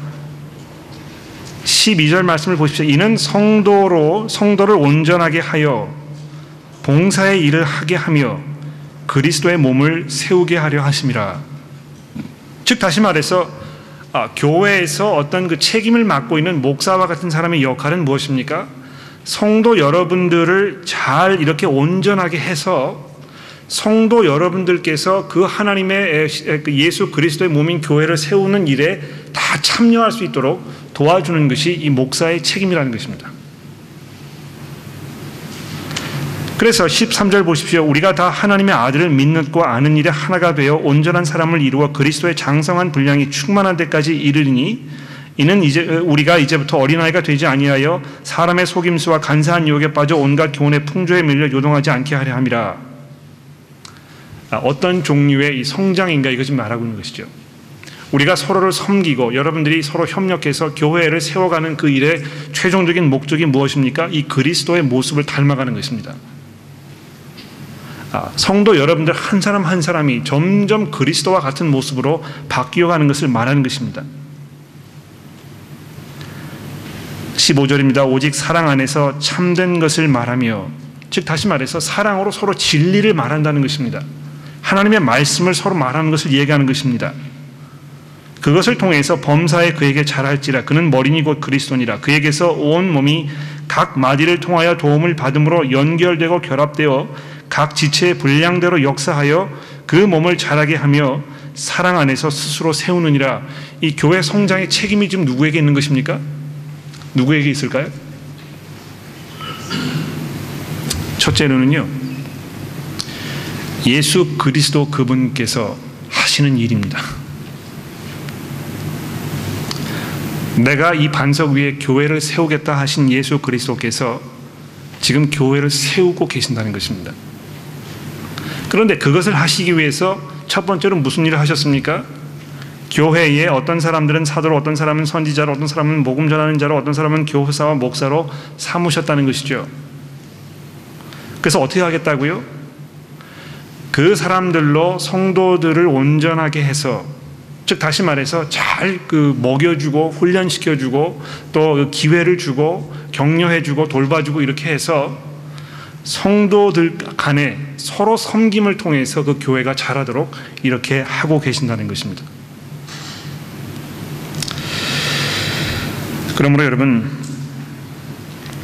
12절 말씀을 보십시오. 이는 성도를 온전하게 하여 봉사의 일을 하게 하며 그리스도의 몸을 세우게 하려 하심이라. 즉 다시 말해서 교회에서 어떤 그 책임을 맡고 있는 목사와 같은 사람의 역할은 무엇입니까? 성도 여러분들을 잘 이렇게 온전하게 해서 성도 여러분들께서 그 하나님의 예수 그리스도의 몸인 교회를 세우는 일에 다 참여할 수 있도록 도와주는 것이 이 목사의 책임이라는 것입니다. 그래서 13절 보십시오. 우리가 다 하나님의 아들을 믿고 아는 일에 하나가 되어 온전한 사람을 이루어 그리스도의 장성한 분량이 충만한 데까지 이르리니 이는 우리가 이제부터 어린아이가 되지 아니하여 사람의 속임수와 간사한 유혹에 빠져 온갖 교훈의 풍조에 밀려 요동하지 않게 하려 함이라. 어떤 종류의 이 성장인가 이것을 말하고 있는 것이죠. 우리가 서로를 섬기고 여러분들이 서로 협력해서 교회를 세워가는 그 일의 최종적인 목적이 무엇입니까? 이 그리스도의 모습을 닮아가는 것입니다. 성도 여러분들 한 사람 한 사람이 점점 그리스도와 같은 모습으로 바뀌어가는 것을 말하는 것입니다. 15절입니다. 오직 사랑 안에서 참된 것을 말하며, 즉 다시 말해서 사랑으로 서로 진리를 말한다는 것입니다. 하나님의 말씀을 서로 말하는 것을 얘기하는 것입니다. 그것을 통해서 범사에 그에게 잘할지라. 그는 머리니 곧 그리스도니라. 그에게서 온 몸이 각 마디를 통하여 도움을 받음으로 연결되고 결합되어 각 지체의 분량대로 역사하여 그 몸을 자라게 하며 사랑 안에서 스스로 세우느니라. 이 교회 성장의 책임이 지금 누구에게 있는 것입니까? 누구에게 있을까요? 첫째로는요, 예수 그리스도 그분께서 하시는 일입니다. 내가 이 반석 위에 교회를 세우겠다 하신 예수 그리스도께서 지금 교회를 세우고 계신다는 것입니다. 그런데 그것을 하시기 위해서 첫 번째로 무슨 일을 하셨습니까? 교회에 어떤 사람들은 사도로, 어떤 사람은 선지자로, 어떤 사람은 복음 전하는 자로, 어떤 사람은 교사와 목사로 삼으셨다는 것이죠. 그래서 어떻게 하겠다고요? 그 사람들로 성도들을 온전하게 해서, 즉 다시 말해서 잘 먹여주고 훈련시켜주고 또 기회를 주고 격려해주고 돌봐주고 이렇게 해서 성도들 간에 서로 섬김을 통해서 그 교회가 자라도록 이렇게 하고 계신다는 것입니다. 그러므로 여러분,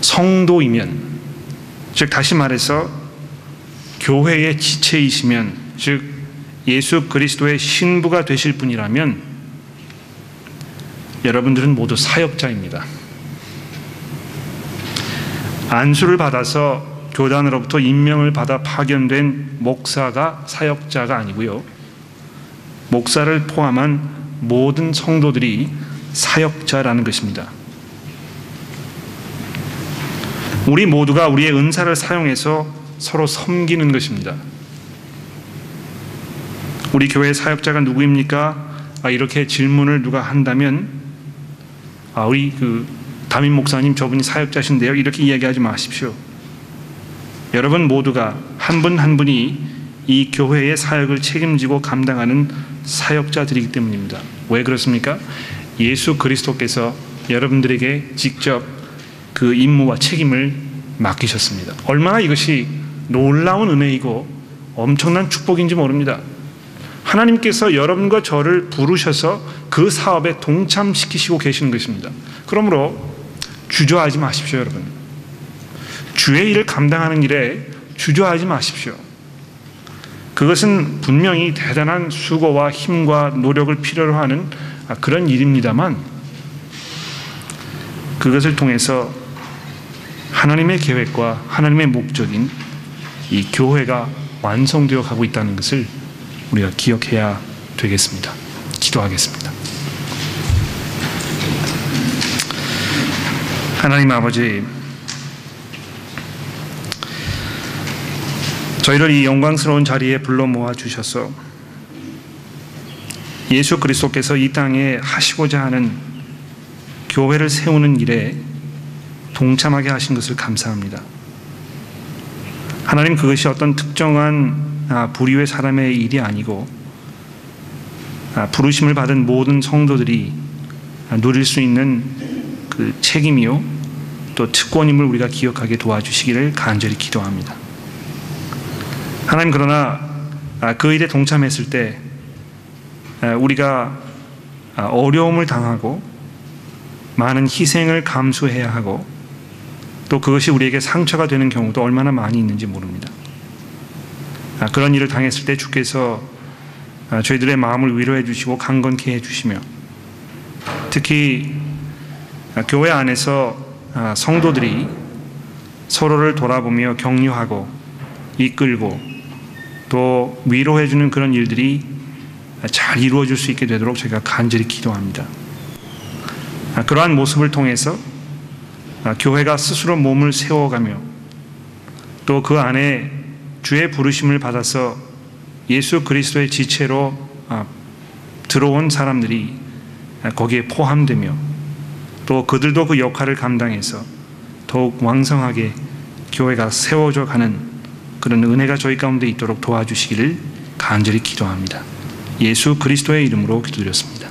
성도이면, 즉 다시 말해서 교회의 지체이시면, 즉 예수 그리스도의 신부가 되실 분이라면 여러분들은 모두 사역자입니다. 안수를 받아서 교단으로부터 임명을 받아 파견된 목사가 사역자가 아니고요, 목사를 포함한 모든 성도들이 사역자라는 것입니다. 우리 모두가 우리의 은사를 사용해서 서로 섬기는 것입니다. 우리 교회의 사역자가 누구입니까? 이렇게 질문을 누가 한다면 우리 담임 목사님 저분이 사역자신데요, 이렇게 이야기하지 마십시오. 여러분 모두가 한 분 한 분이 이 교회의 사역을 책임지고 감당하는 사역자들이기 때문입니다. 왜 그렇습니까? 예수 그리스도께서 여러분들에게 직접 그 임무와 책임을 맡기셨습니다. 얼마나 이것이 놀라운 은혜이고 엄청난 축복인지 모릅니다. 하나님께서 여러분과 저를 부르셔서 그 사업에 동참시키시고 계시는 것입니다. 그러므로 주저하지 마십시오, 여러분. 주의 일을 감당하는 일에 주저하지 마십시오. 그것은 분명히 대단한 수고와 힘과 노력을 필요로 하는 그런 일입니다만, 그것을 통해서 하나님의 계획과 하나님의 목적인 이 교회가 완성되어 가고 있다는 것을 우리가 기억해야 되겠습니다. 기도하겠습니다. 하나님 아버지, 저희를 이 영광스러운 자리에 불러 모아 주셔서 예수 그리스도께서 이 땅에 하시고자 하는 교회를 세우는 일에 동참하게 하신 것을 감사합니다. 하나님, 그것이 어떤 특정한 부류의 사람의 일이 아니고 부르심을 받은 모든 성도들이 누릴 수 있는 그 책임이요 또 특권임을 우리가 기억하게 도와주시기를 간절히 기도합니다. 하나님, 그러나 그 일에 동참했을 때 우리가 어려움을 당하고 많은 희생을 감수해야 하고 또 그것이 우리에게 상처가 되는 경우도 얼마나 많이 있는지 모릅니다. 그런 일을 당했을 때 주께서 저희들의 마음을 위로해 주시고 강건케 해 주시며, 특히 교회 안에서 성도들이 서로를 돌아보며 격려하고 이끌고 또 위로해 주는 그런 일들이 잘 이루어질 수 있게 되도록 저희가 간절히 기도합니다. 그러한 모습을 통해서 교회가 스스로 몸을 세워가며 또 그 안에 주의 부르심을 받아서 예수 그리스도의 지체로 들어온 사람들이 거기에 포함되며 또 그들도 그 역할을 감당해서 더욱 왕성하게 교회가 세워져 가는 그런 은혜가 저희 가운데 있도록 도와주시기를 간절히 기도합니다. 예수 그리스도의 이름으로 기도드렸습니다.